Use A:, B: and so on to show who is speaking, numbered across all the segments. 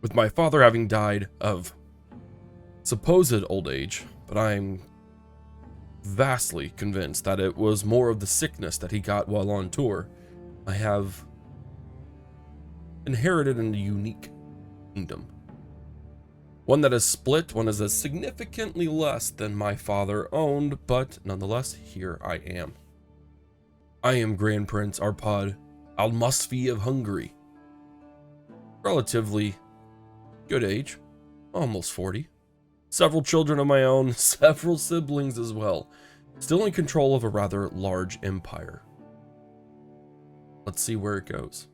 A: with my father having died of supposed old age, but I'm vastly convinced that it was more of the sickness that he got while on tour. I have inherited a unique kingdom. One that is split, one is significantly less than my father owned, but nonetheless, here I am. I am Grand Prince Arpad Almasfi of Hungary. Relatively good age, almost 40. Several children of my own, several siblings as well. Still in control of a rather large empire. Let's see where it goes.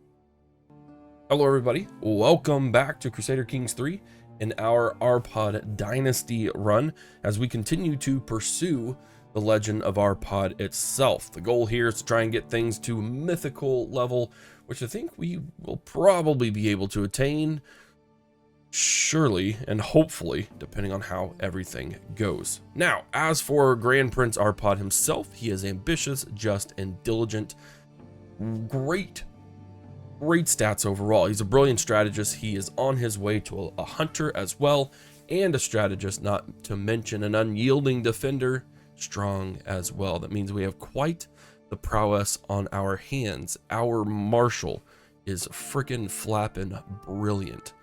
A: Hello everybody, welcome back to Crusader Kings 3 in our Arpad Dynasty run as we continue to pursue the legend of Arpad itself. The goal here is to try and get things to mythical level, which I think we will probably be able to attain, surely and hopefully, depending on how everything goes. Now, as for Grand Prince Arpad himself, he is ambitious, just, and diligent. Great stats overall. He's a brilliant strategist. He is on his way to a hunter as well, and a strategist, not to mention an unyielding defender, strong as well. That means we have quite the prowess on our hands. Our marshal is freaking flapping brilliant.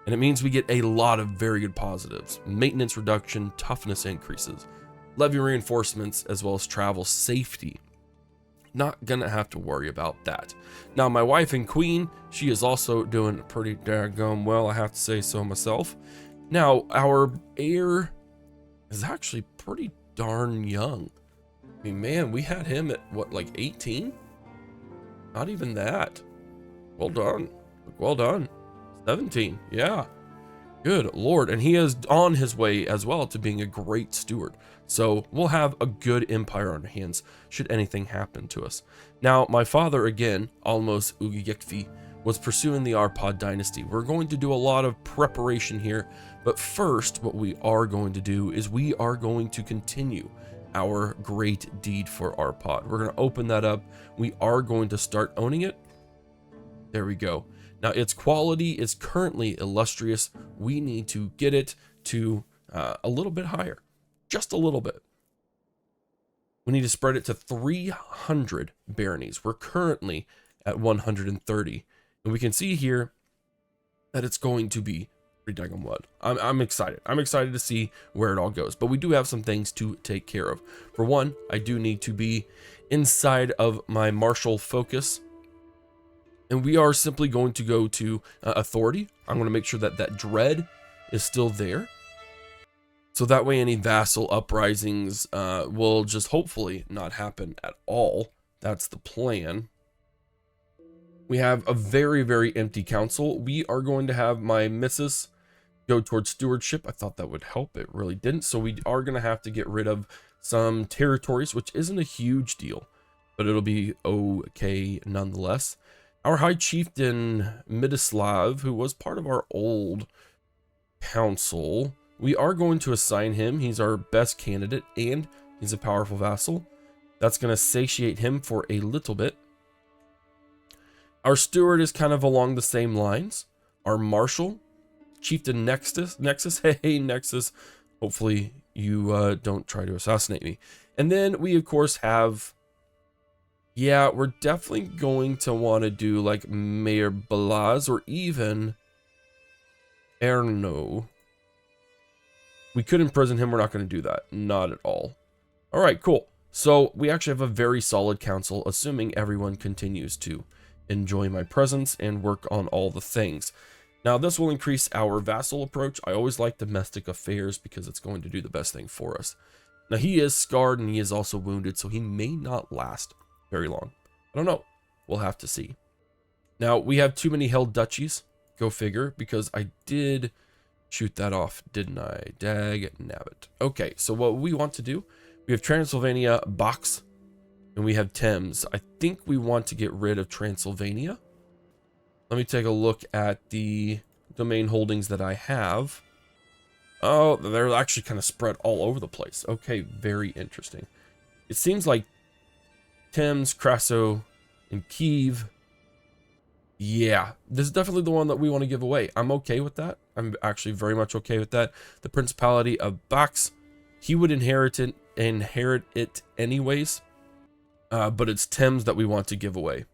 A: And it means we get a lot of very good positives. Maintenance reduction, toughness increases, levy reinforcements, as well as travel safety. Not gonna have to worry about that. Now, my wife and queen, she is also doing pretty daggone well, I have to say so myself. Now, our heir is actually pretty darn young. I mean, man, we had him at what, like 18? Not even that. Well done. Well done. 17, yeah. Good Lord, and he is on his way as well to being a great steward. So we'll have a good empire on our hands should anything happen to us. Now, my father, again, Almos Ugiyekfi, was pursuing the Arpad dynasty. We're going to do a lot of preparation here, but first, what we are going to do is we are going to continue our great deed for Arpad. We're going to open that up. We are going to start owning it. There we go. Now, its quality is currently illustrious. We need to get it to a little bit higher, just a little bit. We need to spread it to 300 baronies. We're currently at 130, and we can see here that it's going to be pretty daggone what. I'm excited. I'm excited to see where it all goes, but we do have some things to take care of. For one, I do need to be inside of my martial focus. And we are simply going to go to authority. I'm going to make sure that that dread is still there. So that way any vassal uprisings will just hopefully not happen at all. That's the plan. We have a very, very empty council. We are going to have my missus go towards stewardship. I thought that would help. It really didn't. So we are going to have to get rid of some territories, which isn't a huge deal, but it'll be okay nonetheless. Our High Chieftain Midislav, who was part of our old council, we are going to assign him. He's our best candidate, and he's a powerful vassal. That's going to satiate him for a little bit. Our steward is kind of along the same lines. Our marshal, Chieftain Nexus, hey Nexus, hopefully you don't try to assassinate me. And then we, of course, have... yeah, we're definitely going to want to do like Mayor Balaz or even Erno. We could imprison him. We're not going to do that. Not at all. All right, cool. So we actually have a very solid council, assuming everyone continues to enjoy my presence and work on all the things. Now, this will increase our vassal approach. I always like domestic affairs because it's going to do the best thing for us. Now, he is scarred and he is also wounded, so he may not last very long. I don't know. We'll have to see. Now, we have too many held duchies. Go figure, because I did shoot that off, didn't I? Dag nabbit. Okay, so what we want to do, we have Transylvania, Box, and we have Thames. I think we want to get rid of Transylvania. Let me take a look at the domain holdings that I have. Oh, they're actually kind of spread all over the place. Okay, very interesting. It seems like Thames, Kraso, and Kiev Yeah, this is definitely the one that we want to give away. I'm okay with that. I'm actually very much okay with that. The Principality of Bax, he would inherit it anyways, but it's Thames that we want to give away.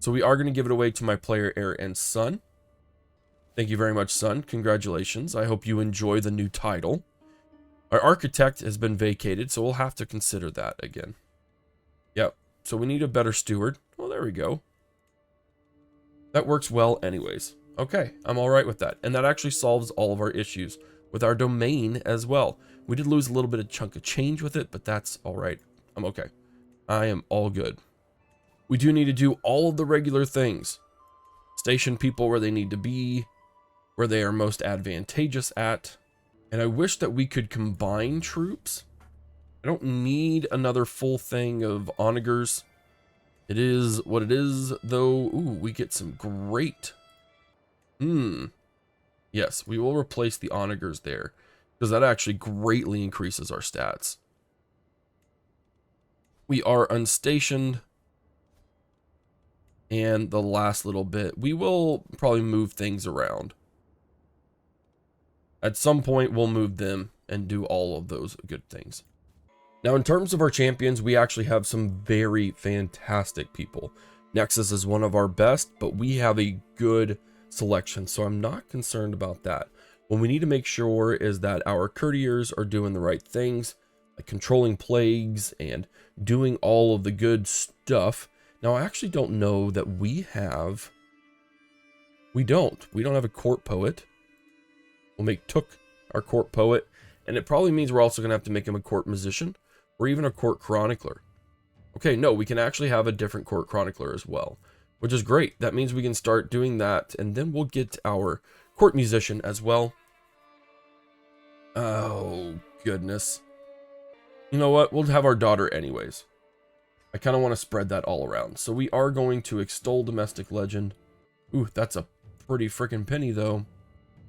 A: So we are going to give it away to my player, heir, and son. Thank you very much, son. Congratulations. I hope you enjoy the new title. Our architect has been vacated, so we'll have to consider that again. Yep, so we need a better steward. Well, there we go. That works well anyways. Okay, I'm all right with that. And that actually solves all of our issues with our domain as well. We did lose a little bit of chunk of change with it, but that's all right. I'm okay. I am all good. We do need to do all of the regular things. Station people where they need to be, where they are most advantageous at. And I wish that we could combine troops. I don't need another full thing of onagers. It is what it is, though. Ooh, we get some great. Yes, we will replace the onagers there, because that actually greatly increases our stats. We are unstationed. And the last little bit, we will probably move things around. At some point, we'll move them and do all of those good things. Now, in terms of our champions, we actually have some very fantastic people. Nexus is one of our best, but we have a good selection, so I'm not concerned about that. What we need to make sure is that our courtiers are doing the right things, like controlling plagues and doing all of the good stuff. Now, I actually don't know that we have... We don't have a court poet. We'll make Took our court poet, and it probably means we're also going to have to make him a court musician, or even a court chronicler. Okay, no, we can actually have a different court chronicler as well, which is great. That means we can start doing that, and then we'll get our court musician as well. Oh, goodness. You know what? We'll have our daughter anyways. I kind of want to spread that all around. So we are going to extol domestic legend. Ooh, that's a pretty freaking penny, though.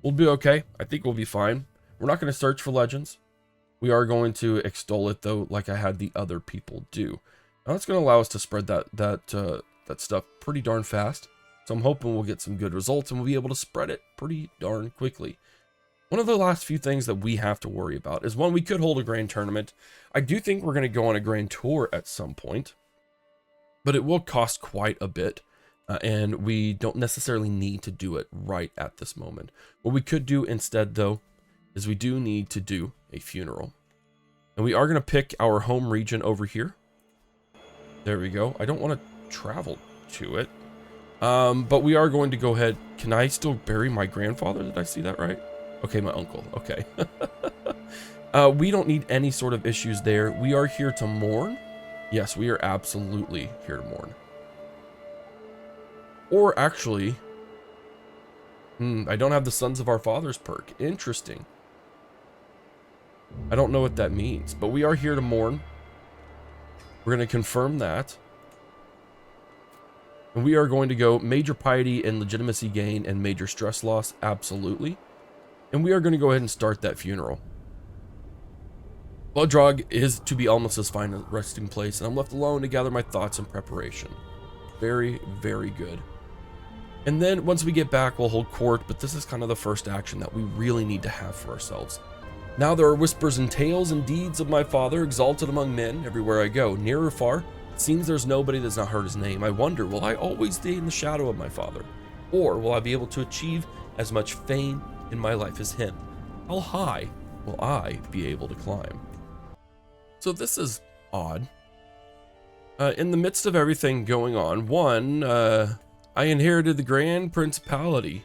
A: We'll be okay. I think we'll be fine. We're not going to search for legends. We are going to extol it, though, like I had the other people do. Now, that's going to allow us to spread that stuff pretty darn fast. So I'm hoping we'll get some good results, and we'll be able to spread it pretty darn quickly. One of the last few things that we have to worry about is, one, we could hold a grand tournament. I do think we're going to go on a grand tour at some point, but it will cost quite a bit, and we don't necessarily need to do it right at this moment. What we could do instead, though, is we do need to do a funeral. And we are going to pick our home region over here. There we go. I don't want to travel to it, but we are going to go ahead. Can I still bury my grandfather? Did I see that right? Okay, my uncle. Okay. We don't need any sort of issues there. We are here to mourn. Yes, we are absolutely here to mourn. Or actually, I don't have the Sons of Our Fathers perk. Interesting. I don't know what that means, but we are here to mourn. We're going to confirm that. And we are going to go major piety and legitimacy gain and major stress loss. Absolutely. And we are going to go ahead and start that funeral. Bloodrog is to be Almus's final resting place, and I'm left alone to gather my thoughts and preparation. Very, very good. And then once we get back, we'll hold court, but this is kind of the first action that we really need to have for ourselves. Now there are whispers and tales and deeds of my father, exalted among men everywhere I go. Near or far, it seems there's nobody that's not heard his name. I wonder, will I always stay in the shadow of my father? Or will I be able to achieve as much fame in my life as him? How high will I be able to climb? So this is odd. In the midst of everything going on, I inherited the Grand Principality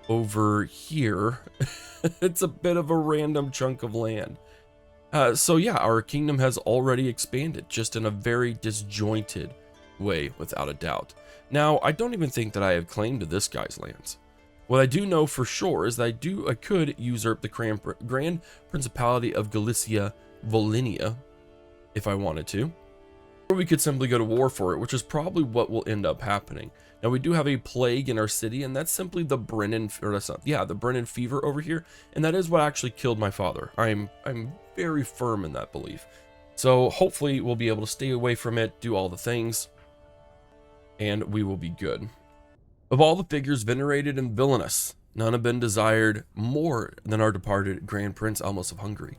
A: over here. It's a bit of a random chunk of land. So yeah, our kingdom has already expanded, just in a very disjointed way, without a doubt. Now, I don't even think that I have claim to this guy's lands. What I do know for sure is that I could usurp the Grand Principality of Galicia Volhynia if I wanted to. Or we could simply go to war for it, which is probably what will end up happening. Now, we do have a plague in our city, and that's simply the Brennan, or that's not, yeah, the Brennan fever over here, and that is what actually killed my father. I'm very firm in that belief. So hopefully we'll be able to stay away from it, do all the things, and we will be good. Of all the figures venerated and villainous, none have been desired more than our departed Grand Prince Almos of Hungary.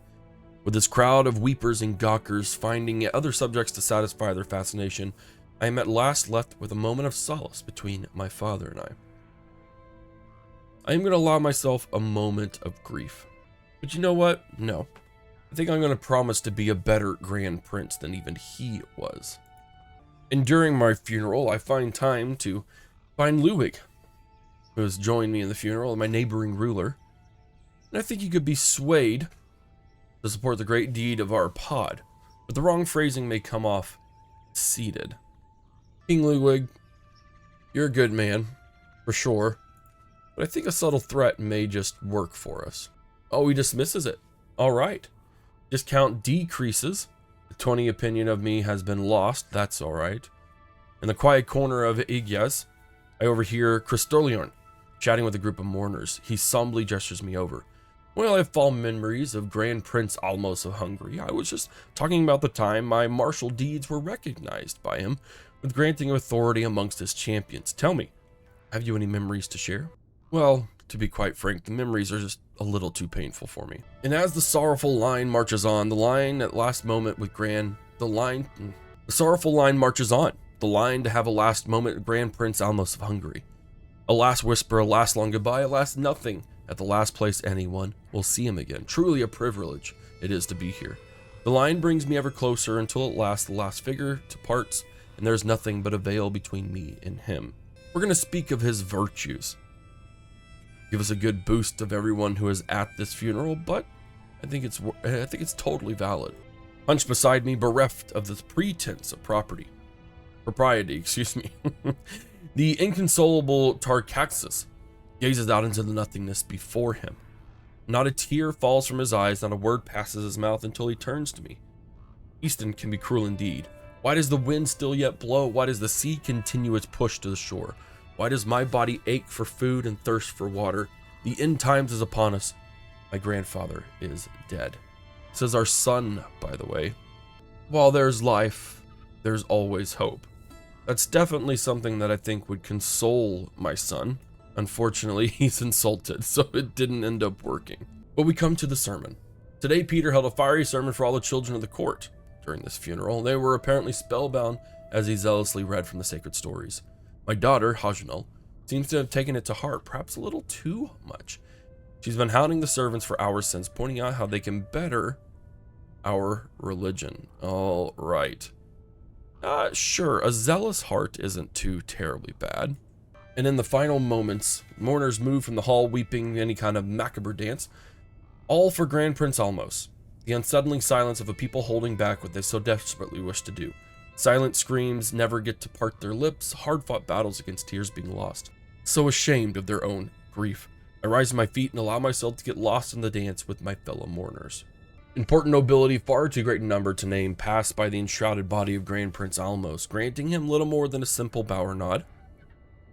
A: With this crowd of weepers and gawkers finding other subjects to satisfy their fascination, I am at last left with a moment of solace between my father and I am going to allow myself a moment of grief. But you know what? No. I think I'm going to promise to be a better Grand Prince than even he was. And during my funeral, I find time to find Ludwig, who has joined me in the funeral, and my neighboring ruler. And I think he could be swayed to support the great deed of our pod, but the wrong phrasing may come off seated. King Ludwig, you're a good man, for sure, but I think a subtle threat may just work for us. Oh, he dismisses it. All right. Discount decreases. The 20 opinion of me has been lost. That's all right. In the quiet corner of Igyas, I overhear Cristolion chatting with a group of mourners. He somberly gestures me over. Well, I have fond memories of Grand Prince Almos of Hungary. I was just talking about the time my martial deeds were recognized by him with granting of authority amongst his champions. Tell me, have you any memories to share? Well, to be quite frank, the memories are just a little too painful for me. And as the sorrowful line marches on, the sorrowful line marches on, the line to have a last moment with Grand Prince Almos of Hungary. A last whisper, a last long goodbye, a last nothing, at the last place anyone will see him again. Truly a privilege it is to be here. The line brings me ever closer until at last the last figure departs, and there's nothing but a veil between me and him. We're going to speak of his virtues. Give us a good boost of everyone who is at this funeral, but I think it's totally valid. Hunched beside me, bereft of the pretense of propriety, the inconsolable Tarkaxis gazes out into the nothingness before him. Not a tear falls from his eyes, not a word passes his mouth until he turns to me. Easton can be cruel indeed. Why does the wind still yet blow? Why does the sea continue its push to the shore? Why does my body ache for food and thirst for water? The end times is upon us. My grandfather is dead. Says our son, by the way. While there's life, there's always hope. That's definitely something that I think would console my son. Unfortunately, he's insulted, so it didn't end up working. But we come to the sermon. Today, Peter held a fiery sermon for all the children of the court. During this funeral, they were apparently spellbound as he zealously read from the sacred stories. My daughter, Hajnal, seems to have taken it to heart, perhaps a little too much. She's been hounding the servants for hours since, pointing out how they can better our religion. All right. Sure, a zealous heart isn't too terribly bad. And in the final moments, mourners move from the hall weeping any kind of macabre dance, all for Grand Prince Almos. The unsettling silence of a people holding back what they so desperately wish to do. Silent screams never get to part their lips, hard-fought battles against tears being lost. So ashamed of their own grief, I rise to my feet and allow myself to get lost in the dance with my fellow mourners. Important nobility, far too great in number to name, passed by the enshrouded body of Grand Prince Almos, granting him little more than a simple bow or nod,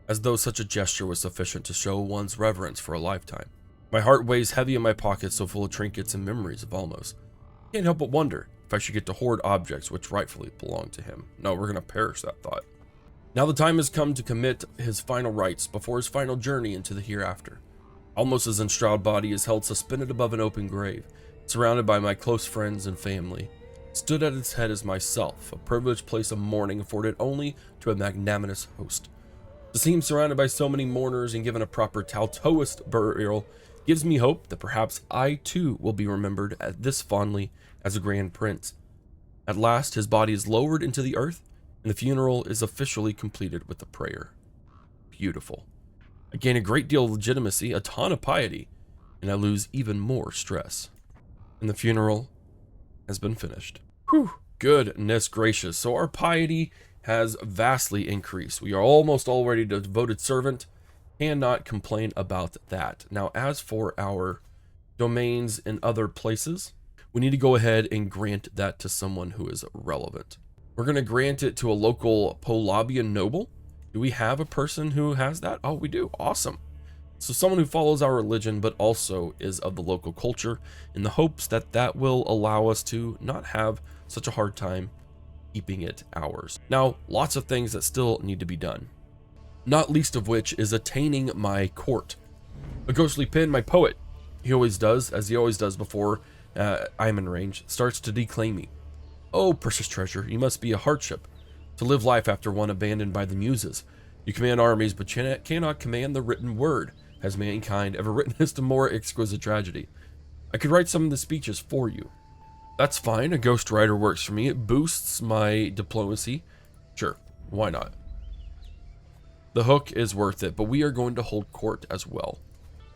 A: as though such a gesture was sufficient to show one's reverence for a lifetime. My heart weighs heavy in my pocket, so full of trinkets and memories of Almos. Can't help but wonder if I should get to hoard objects which rightfully belong to him. No, we're gonna perish that thought. Now the time has come to commit his final rites before his final journey into the hereafter. Almos's enshrouded body is held suspended above an open grave, surrounded by my close friends and family. Stood at its head is myself, a privileged place of mourning afforded only to a magnanimous host. To see him surrounded by so many mourners and given a proper Tautoist burial gives me hope that perhaps I too will be remembered this fondly as a grand prince. At last, his body is lowered into the earth, and the funeral is officially completed with a prayer. Beautiful. I gain a great deal of legitimacy, a ton of piety, and I lose even more stress. And the funeral has been finished. Whew, goodness gracious. So our piety has vastly increased. We are almost already a devoted servant. Cannot complain about that. Now, as for our domains in other places, we need to go ahead and grant that to someone who is relevant. We're going to grant it to a local Polabian noble. Do we have a person who has that? Oh, we do. Awesome. So someone who follows our religion, but also is of the local culture, in the hopes that that will allow us to not have such a hard time keeping it ours. Now, lots of things that still need to be done. not least of which is attaining my court. A ghostly pin, my poet, he always does, as he always does before I'm in range, starts to declaim me. Oh, precious treasure, you must be a hardship to live life after one abandoned by the muses. You command armies, but cannot command the written word. Has mankind ever witnessed a more exquisite tragedy? I could write some of the speeches for you. That's fine, a ghostwriter works for me. It boosts my diplomacy. Sure, why not? The hook is worth it, but we are going to hold court as well.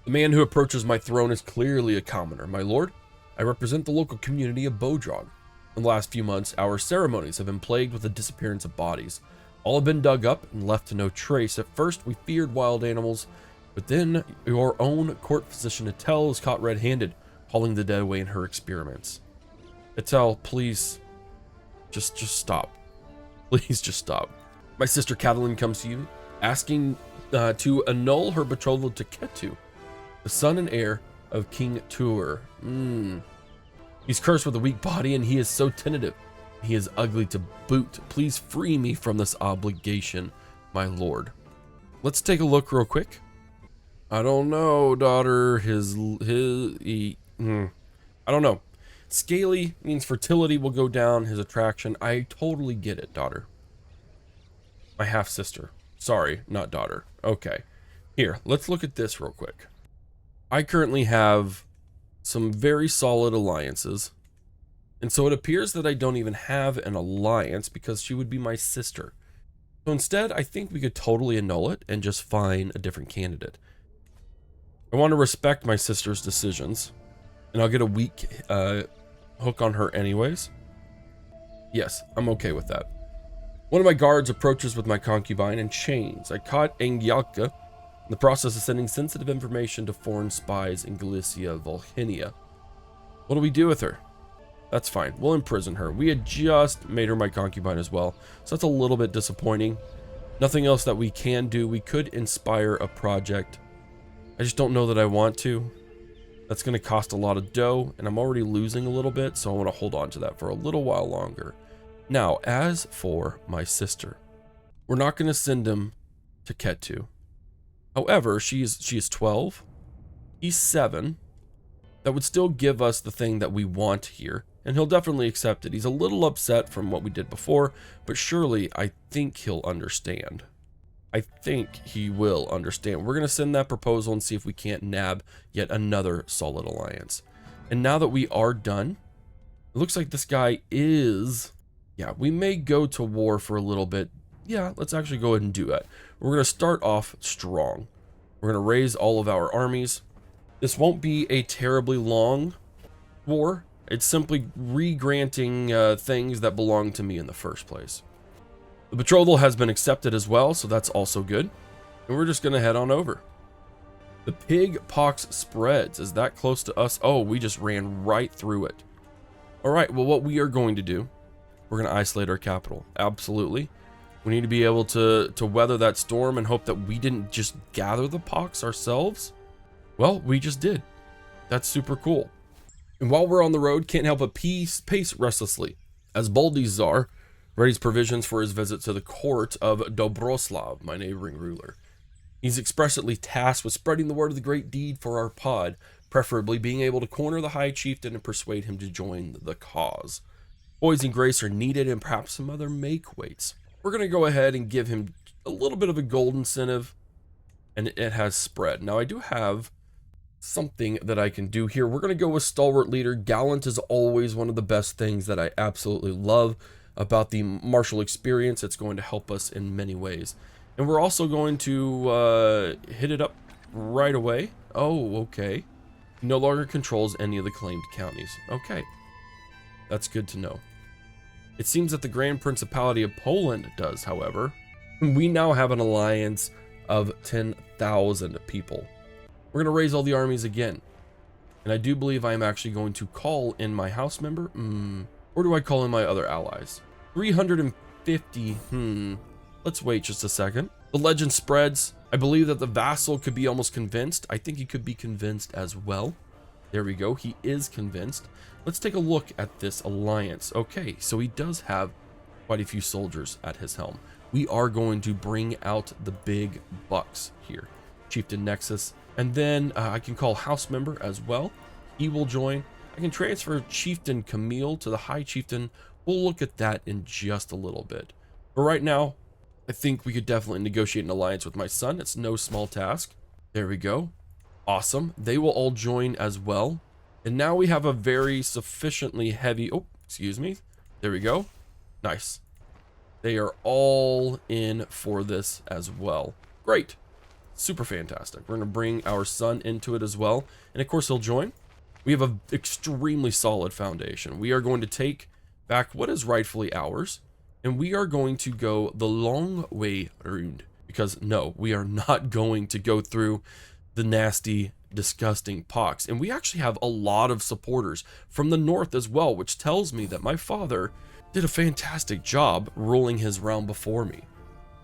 A: The man who approaches my throne is clearly a commoner. My lord, I represent the local community of Bodrog. In the last few months, our ceremonies have been plagued with the disappearance of bodies. All have been dug up and left to no trace. At first, we feared wild animals, but then your own court physician, Etel, was caught red-handed, hauling the dead away in her experiments. Etel, please, just stop. Please just stop. My sister Catalin comes to you, asking to annul her betrothal to Ketu, the son and heir of King Tuur. He's cursed with a weak body, and he is so tentative. He is ugly to boot. Please free me from this obligation, my lord. Let's take a look real quick. I don't know, daughter. I don't know. Scaly means fertility will go down, his attraction. I totally get it, daughter. My half-sister. Sorry, not daughter. Okay. Here, let's look at this real quick. I currently have some very solid alliances. And so it appears that I don't even have an alliance because she would be my sister. So instead, I think we could totally annul it and just find a different candidate. I want to respect my sister's decisions. And I'll get a weak hook on her anyways. Yes, I'm okay with that. One of my guards approaches with my concubine in chains. I caught Angyalka in the process of sending sensitive information to foreign spies in Galicia, Volhynia. What do we do with her? That's fine. We'll imprison her. We had just made her my concubine as well, so that's a little bit disappointing. Nothing else that we can do. We could inspire a project. I just don't know that I want to. That's going to cost a lot of dough, and I'm already losing a little bit, so I want to hold on to that for a little while longer. Now, as for my sister, we're not going to send him to Ketu. However, she is 12. He's 7. That would still give us the thing that we want here, and he'll definitely accept it. He's a little upset from what we did before, but surely I think he'll understand. I think he will understand. We're going to send that proposal and see if we can't nab yet another solid alliance. And now that we are done, it looks like this guy is... Yeah, we may go to war for a little bit. Yeah, let's actually go ahead and do that. We're going to start off strong. We're going to raise all of our armies. This won't be a terribly long war. It's simply re-granting things that belong to me in the first place. The betrothal has been accepted as well, so that's also good. And we're just going to head on over. The pig pox spreads. Is that close to us? Oh, we just ran right through it. All right, well, what we are going to do, we're going to isolate our capital. Absolutely. We need to be able to weather that storm and hope that we didn't just gather the pox ourselves. Well, we just did. That's super cool. And while we're on the road, can't help but pace restlessly as Baldi's Czar readies provisions for his visit to the court of Dobroslav, my neighboring ruler. He's expressly tasked with spreading the word of the great deed for our pod, preferably being able to corner the high chieftain and persuade him to join the cause. Poison grace are needed and perhaps some other make-weights. We're going to go ahead and give him a little bit of a gold incentive, and it has spread. Now, I do have something that I can do here. We're going to go with Stalwart Leader. Gallant is always one of the best things that I absolutely love about the martial experience. It's going to help us in many ways. And we're also going to hit it up right away. Oh, okay. He no longer controls any of the claimed counties. Okay. That's good to know. It seems that the Grand Principality of Poland does, however. We now have an alliance of 10,000 people. We're going to raise all the armies again. And I do believe I am actually going to call in my house member. Or do I call in my other allies? 350. Let's wait just a second. The legend spreads. I believe that the vassal could be almost convinced. I think he could be convinced as well. There we go. He is convinced. Let's take a look at this alliance. Okay, so he does have quite a few soldiers at his helm. we are going to bring out the big bucks here. Chieftain Nexus. And then I can call House Member as well. He will join. I can transfer Chieftain Camille to the High Chieftain. We'll look at that in just a little bit. But right now, I think we could definitely negotiate an alliance with my son. It's no small task. There we go. Awesome. They will all join as well. And now we have a very sufficiently heavy... Oh, excuse me. There we go. Nice. They are all in for this as well. Great. Super fantastic. We're going to bring our son into it as well. And of course, he'll join. We have an extremely solid foundation. We are going to take back what is rightfully ours. And we are going to go the long way round. Because no, we are not going to go through the nasty, disgusting pox. And we actually have a lot of supporters from the north as well, which tells me that my father did a fantastic job ruling his realm before me.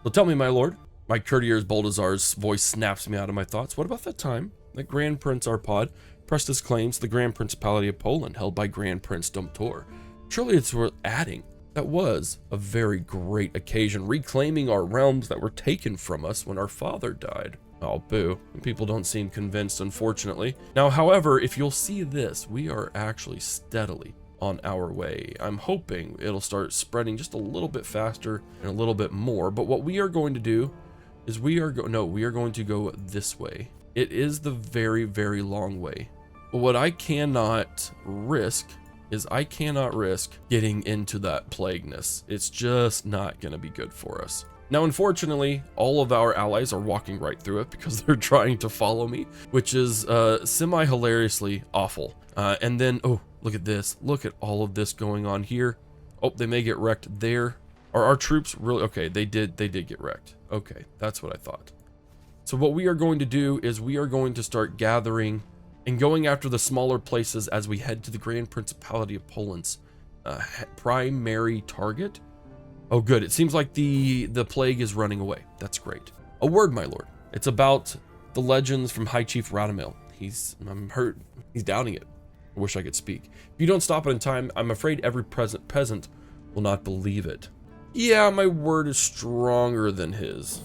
A: So tell me, my lord. My courtier's Baldazar's voice snaps me out of my thoughts. What about that time that Grand Prince Arpad pressed his claims to the Grand Principality of Poland held by Grand Prince Domtor? Surely it's worth adding. That was a very great occasion, reclaiming our realms that were taken from us when our father died. Oh, boo. People don't seem convinced, unfortunately. Now, however, if you'll see this, we are actually steadily on our way. I'm hoping it'll start spreading just a little bit faster and a little bit more. But what we are going to do is we are going to go this way. It is the very, very long way. But what I cannot risk is I cannot risk getting into that plagueness. It's just not going to be good for us. Now, unfortunately, all of our allies are walking right through it because they're trying to follow me, which is semi-hilariously awful. And then, oh, look at this. Look at all of this going on here. Oh, they may get wrecked there. Are our troops really... Okay, they did get wrecked. Okay, that's what I thought. So what we are going to do is we are going to start gathering and going after the smaller places as we head to the Grand Principality of Poland's primary target. Oh, good. It seems like the plague is running away. That's great. A word, my lord. It's about the legends from High Chief Radomil. I'm hurt. He's doubting it. I wish I could speak. If you don't stop it in time, I'm afraid every present peasant will not believe it. Yeah, my word is stronger than his.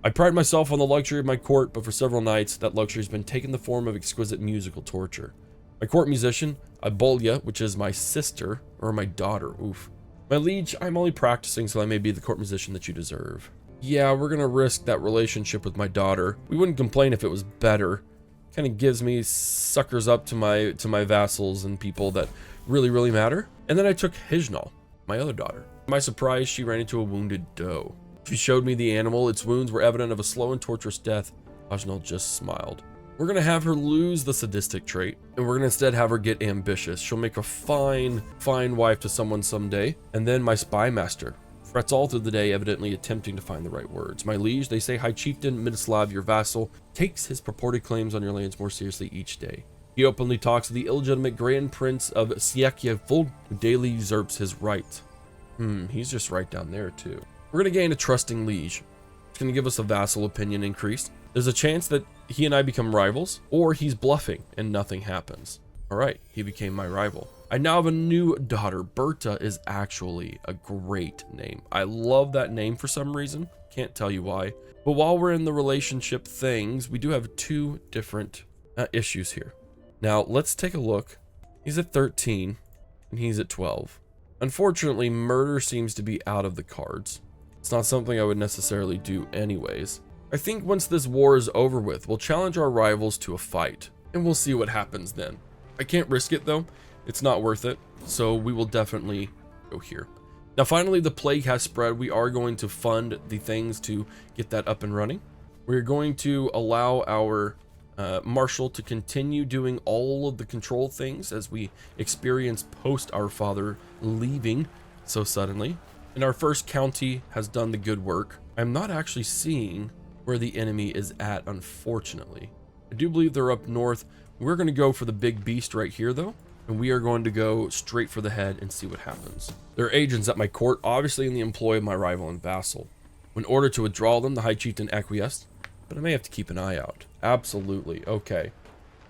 A: I pride myself on the luxury of my court, but for several nights, that luxury has been taking the form of exquisite musical torture. My court musician, Abolya, which is my sister, or my daughter, oof. My liege, I'm only practicing so I may be the court musician that you deserve. Yeah, we're gonna risk that relationship with my daughter. We wouldn't complain if it was better. Kind of gives me suckers up to my vassals and people that really, really matter. And then I took Hijnal, my other daughter. To my surprise, she ran into a wounded doe. She showed me the animal. Its wounds were evident of a slow and torturous death. Hijnal just smiled. We're gonna have her lose the sadistic trait, and we're gonna instead have her get ambitious. She'll make a fine wife to someone someday. And then my spy master frets all through the day, evidently attempting to find the right words. My liege, they say High Chieftain Midislav, your vassal, takes his purported claims on your lands more seriously each day. He openly talks of the illegitimate Grand Prince of Siekievol, who daily usurps his right. He's just right down there too. We're gonna gain a trusting liege. It's gonna give us a vassal opinion increase. There's a chance that he and I become rivals, or he's bluffing and nothing happens. All right, he became my rival. I now have a new daughter. Berta is actually a great name. I love that name for some reason. Can't tell you why. But while we're in the relationship things, we do have two different issues here. Now, let's take a look. He's at 13, and he's at 12. Unfortunately, murder seems to be out of the cards. It's not something I would necessarily do anyways. I think once this war is over with, we'll challenge our rivals to a fight, and we'll see what happens then. I can't risk it though. It's not worth it, so we will definitely go here. Now finally, the plague has spread. We are going to fund the things to get that up and running. We're going to allow our marshal to continue doing all of the control things as we experience post our father leaving so suddenly. And our first county has done the good work. I'm not actually seeing where the enemy is at, unfortunately. I do believe they're up north. We're going to go for the big beast right here though, and we are going to go straight for the head and see what happens. There are agents at my court, obviously in the employ of my rival and vassal. When ordered to withdraw them, the High Chieftain acquiesced, but I may have to keep an eye out. Absolutely. Okay.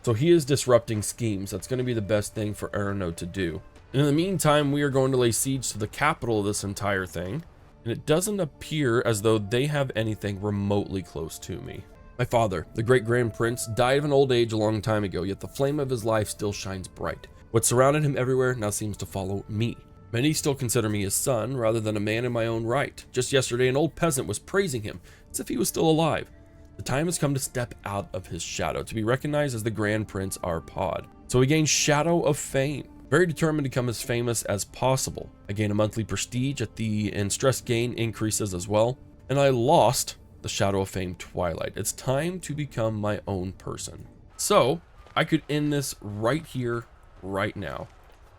A: So he is disrupting schemes. That's going to be the best thing for Erno to do. And in the meantime, we are going to lay siege to the capital of this entire thing. And and it doesn't appear as though they have anything remotely close to me. My father, the great Grand Prince, died of an old age a long time ago, yet the flame of his life still shines bright. What surrounded him everywhere now seems to follow me. Many still consider me his son, rather than a man in my own right. Just yesterday, an old peasant was praising him, as if he was still alive. The time has come to step out of his shadow, to be recognized as the Grand Prince Arpad. So he gains Shadow of Fame. Very determined to become as famous as possible. I gain a monthly prestige and stress gain increases as well. And I lost the Shadow of Fame Twilight. It's time to become my own person. So I could end this right here, right now.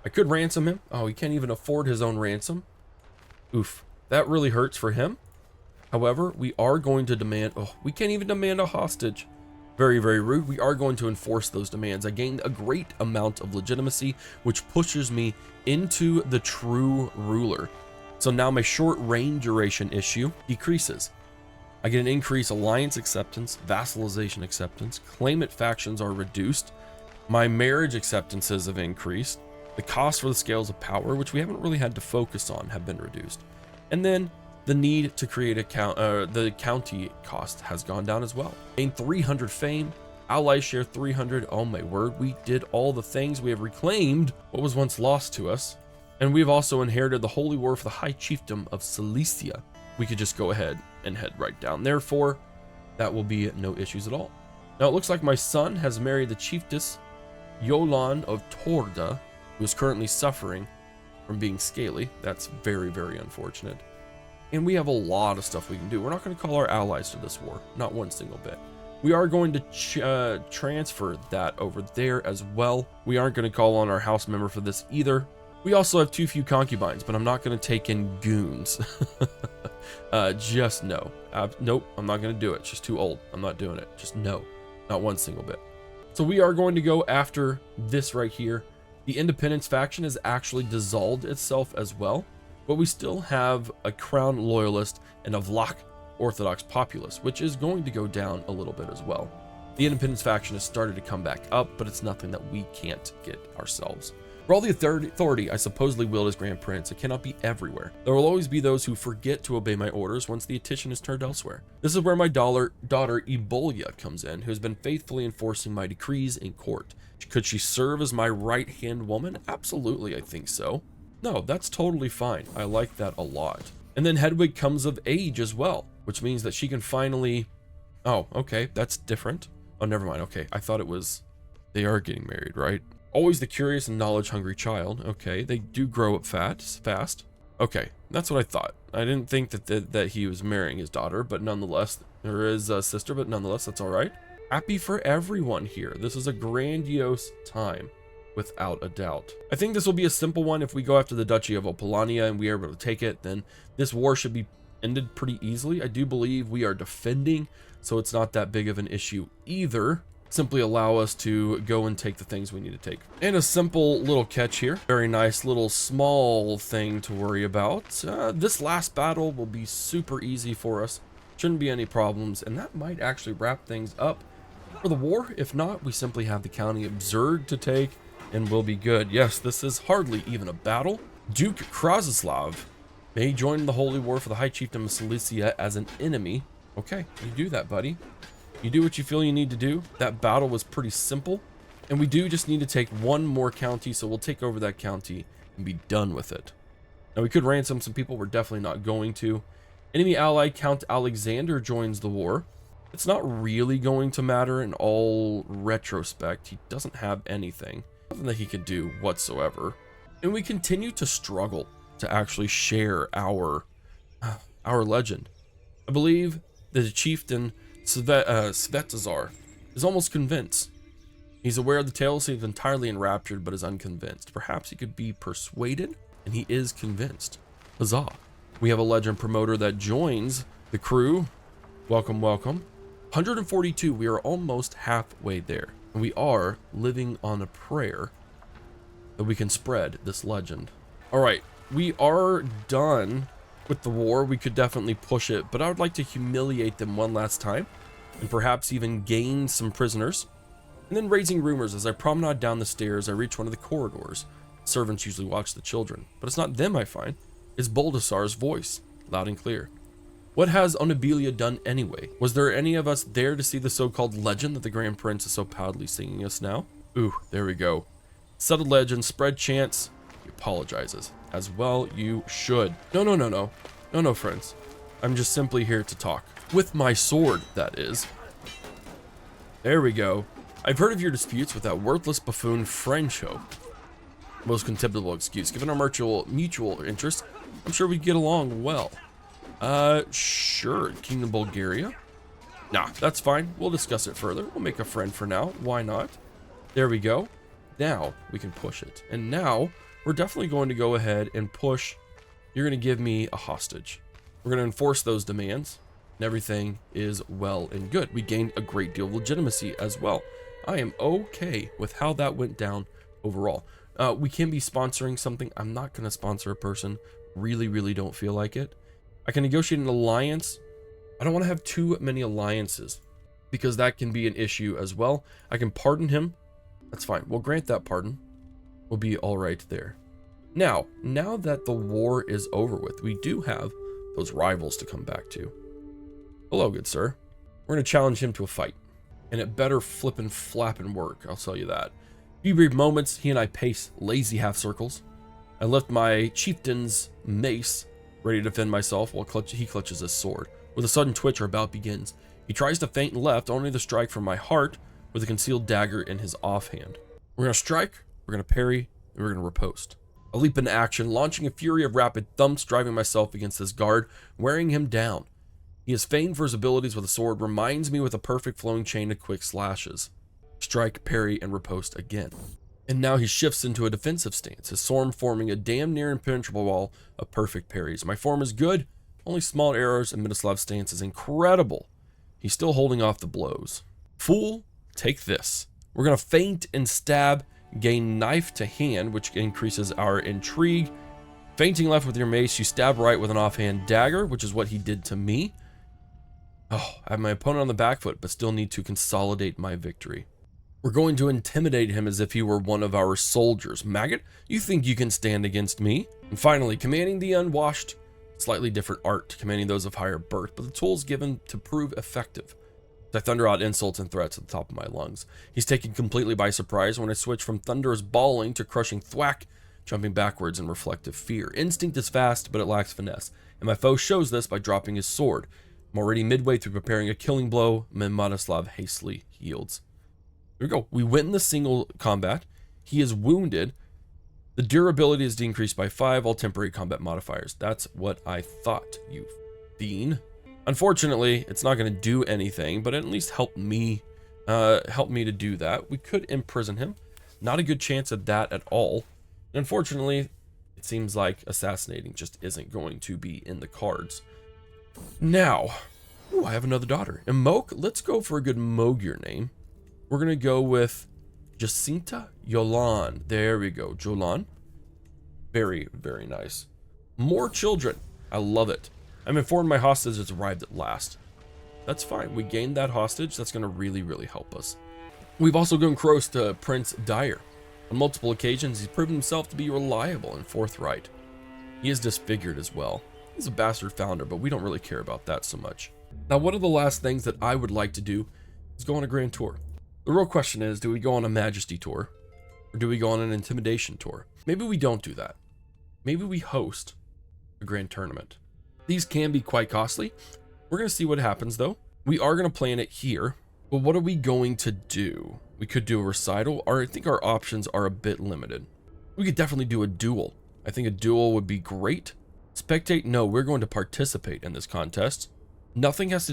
A: I could ransom him. Oh, he can't even afford his own ransom. Oof, that really hurts for him. However, we are going to demand, we can't even demand a hostage. Very, very rude. We are going to enforce those demands. I gained a great amount of legitimacy, which pushes me into the true ruler. So now my short reign duration issue decreases. I get an increased alliance acceptance, vassalization acceptance, claimant factions are reduced. My marriage acceptances have increased. The cost for the scales of power, which we haven't really had to focus on, have been reduced. And then the need to create the county cost has gone down as well. Gain 300 fame, allies share 300. Oh my word, we did all the things. We have reclaimed what was once lost to us. And we've also inherited the holy war for the high chiefdom of Cilicia. We could just go ahead and head right down. Therefore, that will be no issues at all. Now it looks like my son has married the chiefess Yolan of Torda, who is currently suffering from being scaly. That's very, very unfortunate. And we have a lot of stuff we can do. We're not going to call our allies to this war, not one single bit. We are going to transfer that over there as well. We aren't going to call on our house member for this either. We also have too few concubines, but I'm not going to take in goons. Just no. Nope, I'm not going to do it. It's just too old. I'm not doing it. Just no. Not one single bit. So we are going to go after this right here. The Independence faction has actually dissolved itself as well, but we still have a Crown Loyalist and a Vlach Orthodox populace, which is going to go down a little bit as well. The Independence faction has started to come back up, but it's nothing that we can't get ourselves. For all the authority I supposedly wield as Grand Prince, it cannot be everywhere. There will always be those who forget to obey my orders once the attention is turned elsewhere. This is where my daughter Ebolia comes in, who has been faithfully enforcing my decrees in court. Could she serve as my right-hand woman? Absolutely, I think so. No, that's totally fine. I like that a lot. And then Hedwig comes of age as well, which means that she can finally... Oh, okay, that's different. Oh, never mind. Okay, I thought it was... They are getting married, right? Always the curious and knowledge-hungry child. Okay, they do grow up fast. Okay, that's what I thought. I didn't think that he was marrying his daughter, but nonetheless, or his sister, but nonetheless, that's all right. Happy for everyone here. This is a grandiose time, without a doubt. I think this will be a simple one. If we go after the Duchy of Opolania and we are able to take it, then this war should be ended pretty easily. I do believe we are defending, so it's not that big of an issue either. Simply allow us to go and take the things we need to take. And a simple little catch here. Very nice little small thing to worry about. This last battle will be super easy for us. Shouldn't be any problems. And that might actually wrap things up for the war. If not, we simply have the county of Zurg to take and we'll be good. Yes, this is hardly even a battle. Duke Krasislav may join the Holy War for the High Chiefdom of Cilicia as an enemy. Okay, you do that, buddy. You do what you feel you need to do. That battle was pretty simple. And we do just need to take one more county, so we'll take over that county and be done with it. Now, we could ransom some people. We're definitely not going to. Enemy ally Count Alexander joins the war. It's not really going to matter in all retrospect. He doesn't have anything. Nothing that he could do whatsoever. And we continue to struggle to actually share our legend. I believe the chieftain Svetozar is almost convinced. He's aware of the tale, seems entirely enraptured, but is unconvinced. Perhaps he could be persuaded, and he is convinced. Huzzah. We have a legend promoter that joins the crew. Welcome, welcome. 142, we are almost halfway there. And we are living on a prayer that we can spread this legend. All right, we are done with the war. We could definitely push it, but I would like to humiliate them one last time and perhaps even gain some prisoners. And then raising rumors. As I promenade down the stairs, I reach one of the corridors. Servants usually watch the children, but it's not them I find. It's Boldasar's voice. loud and clear. What has Onabilia done anyway? Was there any of us there to see the so-called legend that the Grand Prince is so proudly singing us now? Ooh, there we go. Settled legend, spread chants. He apologizes. As well you should. No, friends. I'm just simply here to talk. With my sword, that is. There we go. I've heard of your disputes with that worthless buffoon Francho. Most contemptible excuse. Given our mutual interest, I'm sure we'd get along well. Sure. Kingdom Bulgaria? Nah, that's fine. We'll discuss it further. We'll make a friend for now. Why not? There we go. Now we can push it. And now we're definitely going to go ahead and push. You're going to give me a hostage. We're going to enforce those demands. And everything is well and good. We gained a great deal of legitimacy as well. I am okay with how that went down overall. We can be sponsoring something. I'm not going to sponsor a person. Really don't feel like it. I can negotiate an alliance. I don't want to have too many alliances because that can be an issue as well. I can pardon him. That's fine. We'll grant that pardon. We'll be all right there. Now that the war is over with, we do have those rivals to come back to. Hello, good sir. We're going to challenge him to a fight. And it better flip and flap and work, I'll tell you that. A few brief moments, he and I pace lazy half circles. I lift my chieftain's mace, ready to defend myself, while he clutches his sword. With a sudden twitch, our bout begins. He tries to feint left, only to strike from my heart with a concealed dagger in his offhand. We're going to strike, we're going to parry, and we're going to riposte. A leap into action, launching a fury of rapid thumps, driving myself against his guard, wearing him down. He is famed for his abilities with a sword, reminds me with a perfect flowing chain of quick slashes. Strike, parry, and riposte again. And now he shifts into a defensive stance, his sword forming a damn near impenetrable wall of perfect parries. My form is good, only small errors, and Mitislav's stance is incredible. He's still holding off the blows. Fool, take this. We're going to feint and stab, gain knife to hand, which increases our intrigue. Feinting left with your mace, you stab right with an offhand dagger, which is what he did to me. Oh, I have my opponent on the back foot, but still need to consolidate my victory. We're going to intimidate him as if he were one of our soldiers. Maggot, you think you can stand against me? And finally, commanding the unwashed. Slightly different art to commanding those of higher birth, but the tools given to prove effective. I thunder out insults and threats at the top of my lungs. He's taken completely by surprise when I switch from thunderous bawling to crushing thwack, jumping backwards in reflective fear. Instinct is fast, but it lacks finesse, and my foe shows this by dropping his sword. I'm already midway through preparing a killing blow, and Mitislav hastily yields. Here we go. We win the single combat. He is wounded. The durability is decreased by 5, all temporary combat modifiers. That's what I thought, you fiend. Unfortunately, it's not going to do anything, but it at least helped me to do that. We could imprison him. Not a good chance at that at all. Unfortunately, it seems like assassinating just isn't going to be in the cards. Now, I have another daughter. And Moke, let's go for a good Mogier name. We're going to go with Jacinta Yolan. There we go. Jolan. Very nice. More children. I love it. I'm informed my hostage has arrived at last. That's fine. We gained that hostage. That's going to really help us. We've also gone close to Prince Dyer. On multiple occasions, he's proven himself to be reliable and forthright. He is disfigured as well. He's a bastard founder, but we don't really care about that so much. Now, one of the last things that I would like to do is go on a grand tour. The real question is, do we go on a majesty tour? Or do we go on an intimidation tour? Maybe we don't do that. Maybe we host a grand tournament. These can be quite costly. We're going to see what happens, though. We are going to plan it here. But what are we going to do? We could do a recital, or I think our options are a bit limited. We could definitely do a duel. I think a duel would be great. Spectate? No, we're going to participate in this contest. Nothing has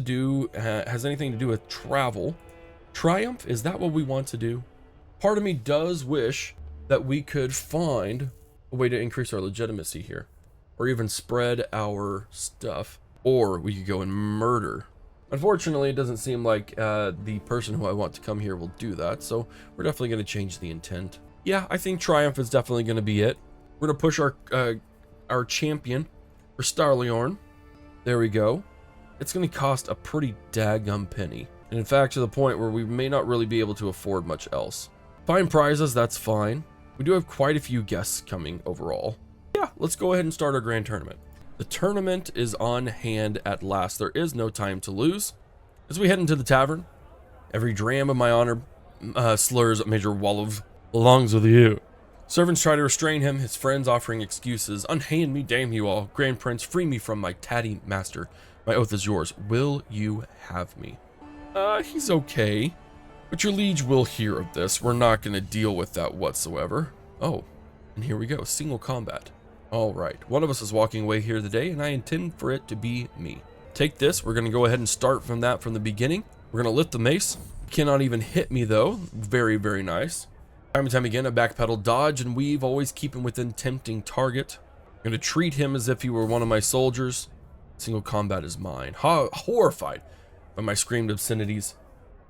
A: anything to do with travel. Triumph? Is that what we want to do? Part of me does wish that we could find a way to increase our legitimacy here, or even spread our stuff, or we could go and murder. Unfortunately, it doesn't seem like the person who I want to come here will do that, so we're definitely going to change the intent. Yeah, I think Triumph is definitely going to be it. We're going to push our champion for Starleorn. There we go. It's going to cost a pretty daggum penny. And in fact, to the point where we may not really be able to afford much else. Fine prizes, that's fine. We do have quite a few guests coming overall. Yeah, let's go ahead and start our grand tournament. The tournament is on hand at last. There is no time to lose. As we head into the tavern, every dram of my honor slurs Major Wallov belongs with you. Servants try to restrain him, his friends offering excuses. Unhand me, damn you all. Grand Prince, free me from my tatty master. My oath is yours. Will you have me? He's okay. But your liege will hear of this. We're not going to deal with that whatsoever. Oh, and here we go. Single combat. All right. One of us is walking away here today, and I intend for it to be me. Take this. We're going to go ahead and start from the beginning. We're going to lift the mace. Cannot even hit me, though. Very, very nice. Time and time again, I backpedal, dodge, and weave, always keeping within tempting target. I'm going to treat him as if he were one of my soldiers. Single combat is mine. Horrified by my screamed obscenities,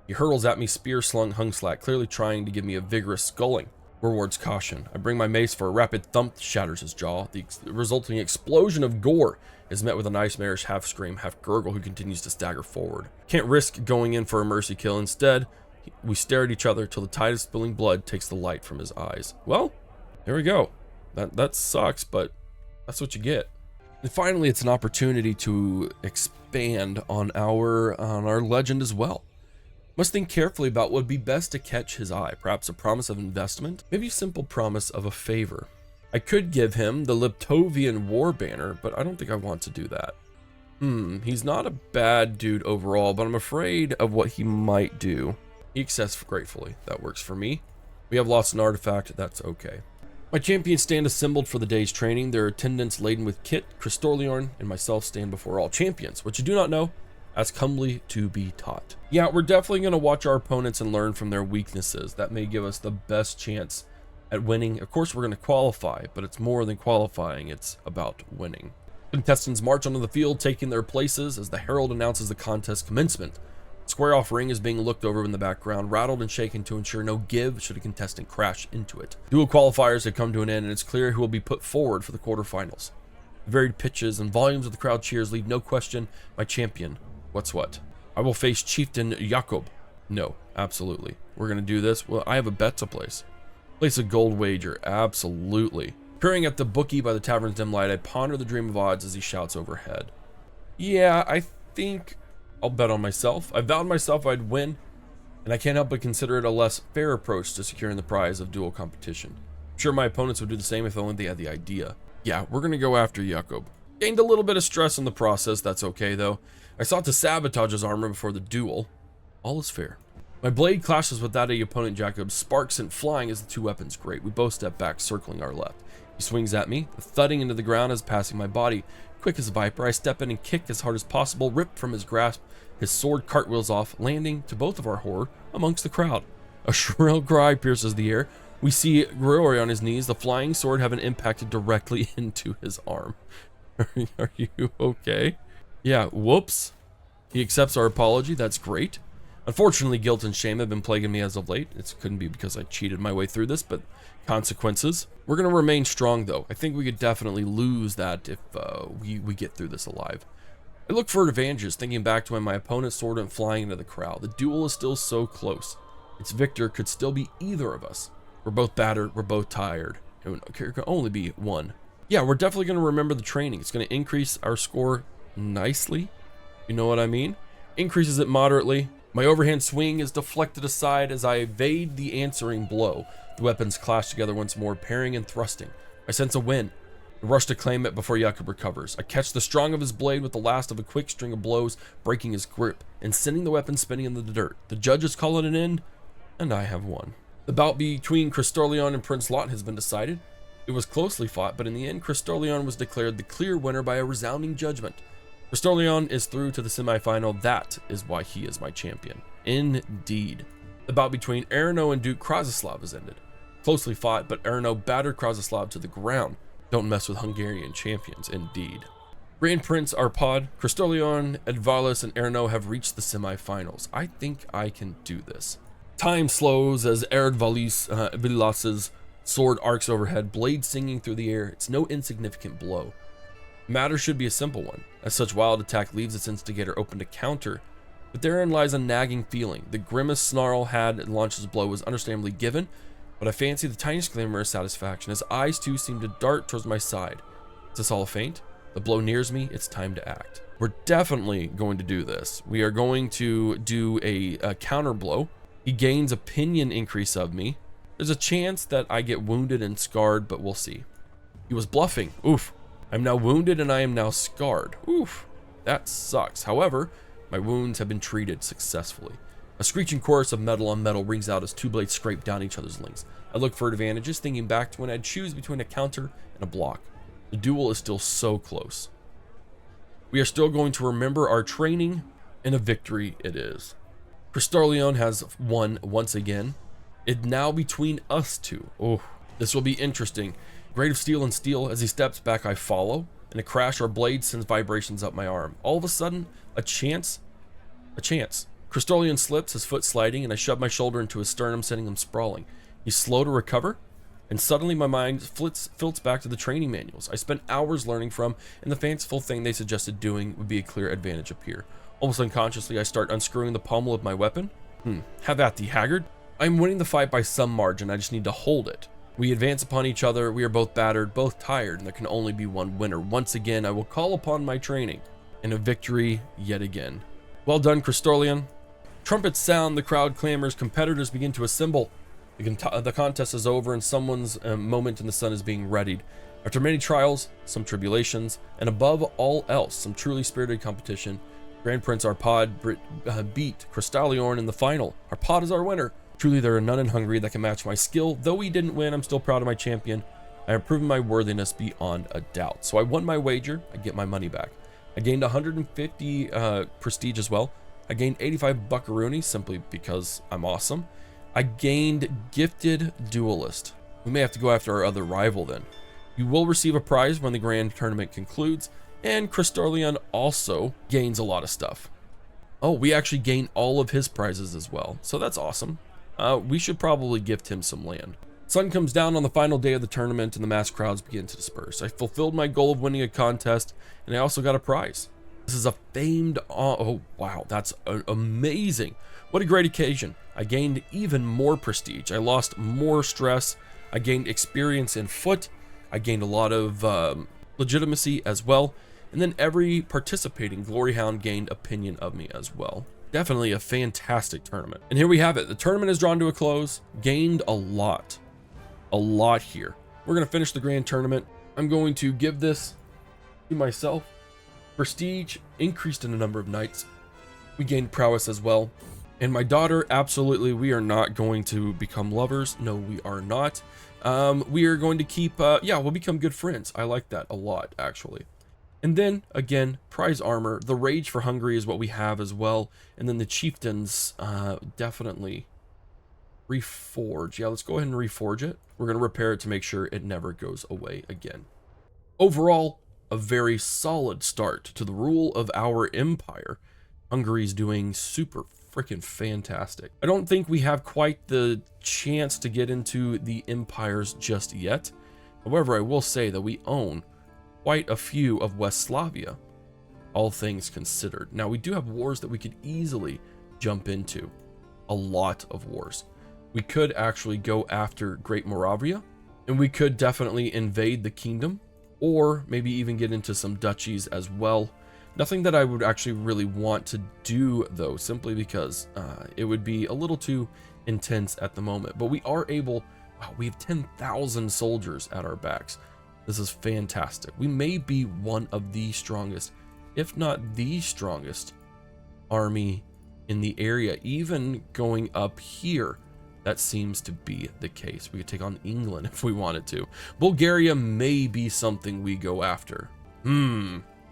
A: he hurls at me, spear slung hung slack, clearly trying to give me a vigorous sculling. Rewards caution. I bring my mace for a rapid thump, shatters his jaw. The resulting explosion of gore is met with a nightmarish half scream, half gurgle who continues to stagger forward. Can't risk going in for a mercy kill. Instead, we stare at each other till the tide of spilling blood takes the light from his eyes. Well, there we go. That sucks, but that's what you get. And finally, it's an opportunity to expand on our legend as well. Must think carefully about what would be best to catch his eye. Perhaps a promise of investment, maybe a simple promise of a favor. I could give him the Liptovian war banner, but I don't think I want to do that. He's not a bad dude overall, but I'm afraid of what he might do. He accepts gratefully. That works for me. We have lost an artifact. That's okay. My champions stand assembled for the day's training. Their attendants laden with kit. Cristorleorn and myself stand before all champions. What you do not know, ask humbly to be taught. Yeah, we're definitely going to watch our opponents and learn from their weaknesses. That may give us the best chance at winning. Of course, we're going to qualify, but it's more than qualifying. It's about winning. Contestants march onto the field, taking their places as the herald announces the contest commencement. Square off ring is being looked over in the background, rattled and shaken to ensure no give should a contestant crash into it. Dual qualifiers have come to an end, and it's clear who will be put forward for the quarterfinals. The varied pitches and volumes of the crowd cheers leave no question. My champion, what's what? I will face Chieftain Jakob. No, absolutely. We're going to do this. Well, I have a bet to place. Place a gold wager. Absolutely. Peering at the bookie by the tavern's dim light, I ponder the dream of odds as he shouts overhead. Yeah, I think I'll bet on myself. I vowed myself I'd win, and I can't help but consider it a less fair approach to securing the prize of dual competition. I'm sure my opponents would do the same if only they had the idea. Yeah, we're going to go after Jakob. Gained a little bit of stress in the process. That's okay, though. I sought to sabotage his armor before the duel. All is fair. My blade clashes with that of the opponent Jakob. Sparks sent flying as the two weapons grate. We both step back, circling our left. He swings at me, thudding into the ground as passing my body. Quick as a viper, I step in and kick as hard as possible, ripped from his grasp. His sword cartwheels off, landing, to both of our horror, amongst the crowd. A shrill cry pierces the air. We see Griori on his knees, the flying sword having impacted directly into his arm. Are you okay? Yeah, whoops. He accepts our apology. That's great. Unfortunately, guilt and shame have been plaguing me as of late. It couldn't be because I cheated my way through this, but consequences. We're going to remain strong, though. I think we could definitely lose that if we get through this alive. I look for advantages, thinking back to when my opponent's sword went flying into the crowd. The duel is still so close. Its victor could still be either of us. We're both battered, we're both tired, and there can only be one. Yeah, we're definitely going to remember the training. It's going to increase our score nicely. You know what I mean? Increases it moderately. My overhand swing is deflected aside as I evade the answering blow. The weapons clash together once more, parrying and thrusting. I sense a win. I rush to claim it before Jakob recovers. I catch the strong of his blade with the last of a quick string of blows, breaking his grip and sending the weapon spinning in the dirt. The judges call it an end, and I have won. The bout between Cristorleorn and Prince Lot has been decided. It was closely fought, but in the end, Cristorleorn was declared the clear winner by a resounding judgment. Cristorleorn is through to the semifinal. That is why he is my champion. Indeed. The bout between Erno and Duke Krasislav has ended. Closely fought, but Erno battered Krasislav to the ground. Don't mess with Hungarian champions, indeed. Grand Prince Arpad, Cristorleorn, Edvalis, and Erno have reached the semifinals. I think I can do this. Time slows as Erdvalis' sword arcs overhead, blade singing through the air. It's no insignificant blow. Matter should be a simple one, as such wild attack leaves its instigator open to counter, but therein lies a nagging feeling. The grimace Snarl had launched his blow was understandably given, but I fancy the tiniest glimmer of satisfaction. His eyes too seem to dart towards my side. Is this all a feint? The blow nears me, it's time to act. We're definitely going to do this. We are going to do a counter blow. He gains a pinion increase of me. There's a chance that I get wounded and scarred, but we'll see. He was bluffing. Oof. I'm now wounded and I am now scarred. Oof. That sucks. However, my wounds have been treated successfully. A screeching chorus of metal on metal rings out as two blades scrape down each other's links. I look for advantages, thinking back to when I'd choose between a counter and a block. The duel is still so close. We are still going to remember our training, and a victory it is. Crusader has won once again. It's now between us two. Oh, this will be interesting. Grade of steel and steel. As he steps back, I follow. In a crash, our blade sends vibrations up my arm. All of a sudden, a chance. Crusader slips, his foot sliding, and I shove my shoulder into his sternum, sending him sprawling. He's slow to recover, and suddenly my mind filts back to the training manuals I spent hours learning from, and the fanciful thing they suggested doing would be a clear advantage up here. Almost unconsciously, I start unscrewing the pommel of my weapon. Have at thee, Haggard. I'm winning the fight by some margin, I just need to hold it. We advance upon each other, we are both battered, both tired, and there can only be one winner. Once again, I will call upon my training, and a victory yet again. Well done, Crusader. Trumpets sound, the crowd clamors, competitors begin to assemble. The contest is over, and someone's moment in the sun is being readied. After many trials, some tribulations, and above all else, some truly spirited competition, Grand Prince Arpad beat Crusader in the final. Arpad is our winner. Truly, there are none in Hungary that can match my skill. Though he didn't win, I'm still proud of my champion. I have proven my worthiness beyond a doubt. So I won my wager. I get my money back. I gained 150 prestige as well. I gained 85 buckaroony simply because I'm awesome. I gained gifted duelist. We may have to go after our other rival then. You will receive a prize when the grand tournament concludes, and Crusader also gains a lot of stuff. Oh, we actually gain all of his prizes as well, so that's awesome. We should probably gift him some land. Sun comes down on the final day of the tournament and the mass crowds begin to disperse. I fulfilled my goal of winning a contest, and I also got a prize. This is a famed, oh wow, that's amazing. What a great occasion. I gained even more prestige. I lost more stress. I gained experience in foot. I gained a lot of legitimacy as well. And then every participating Glory Hound gained opinion of me as well. Definitely a fantastic tournament. And here we have it. The tournament is drawn to a close. Gained a lot here. We're going to finish the grand tournament. I'm going to give this to myself. Prestige increased in a number of nights. We gained prowess as well. And my daughter, absolutely, we are not going to become lovers. No, we are not. We are going to keep, we'll become good friends. I like that a lot, actually. And then, again, prize armor. The Rage for Hungary is what we have as well. And then the Chieftains, definitely reforge. Yeah, let's go ahead and reforge it. We're going to repair it to make sure it never goes away again. Overall, a very solid start to the rule of our empire. Hungary's doing super freaking fantastic. I don't think we have quite the chance to get into the empires just yet. However, I will say that we own quite a few of Westslavia, all things considered. Now, we do have wars that we could easily jump into. A lot of wars. We could actually go after Great Moravia, and we could definitely invade the kingdom, or maybe even get into some duchies as well. Nothing that I would actually really want to do, though, simply because it would be a little too intense at the moment. But we are able, wow, we have 10,000 soldiers at our backs. This is fantastic. We may be one of the strongest, if not the strongest, army in the area. Even going up here, that seems to be the case. We could take on England if we wanted to. Bulgaria may be something we go after.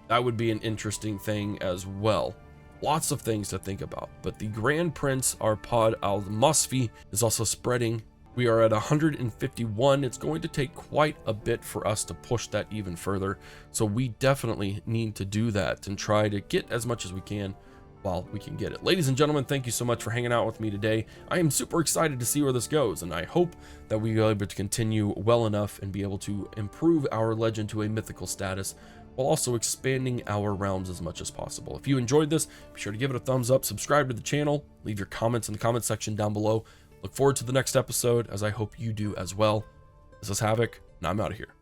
A: That would be an interesting thing as well. Lots of things to think about. But the Grand Prince Arpad al-Mosfi is also spreading. We are at 151. It's going to take quite a bit for us to push that even further. So we definitely need to do that and try to get as much as we can while we can get it. Ladies and gentlemen, thank you so much for hanging out with me today. I am super excited to see where this goes, and I hope that we are able to continue well enough and be able to improve our legend to a mythical status, while also expanding our realms as much as possible. If you enjoyed this, be sure to give it a thumbs up, subscribe to the channel, leave your comments in the comment section down below. Look forward to the next episode, as I hope you do as well. This is Havoc, and I'm out of here.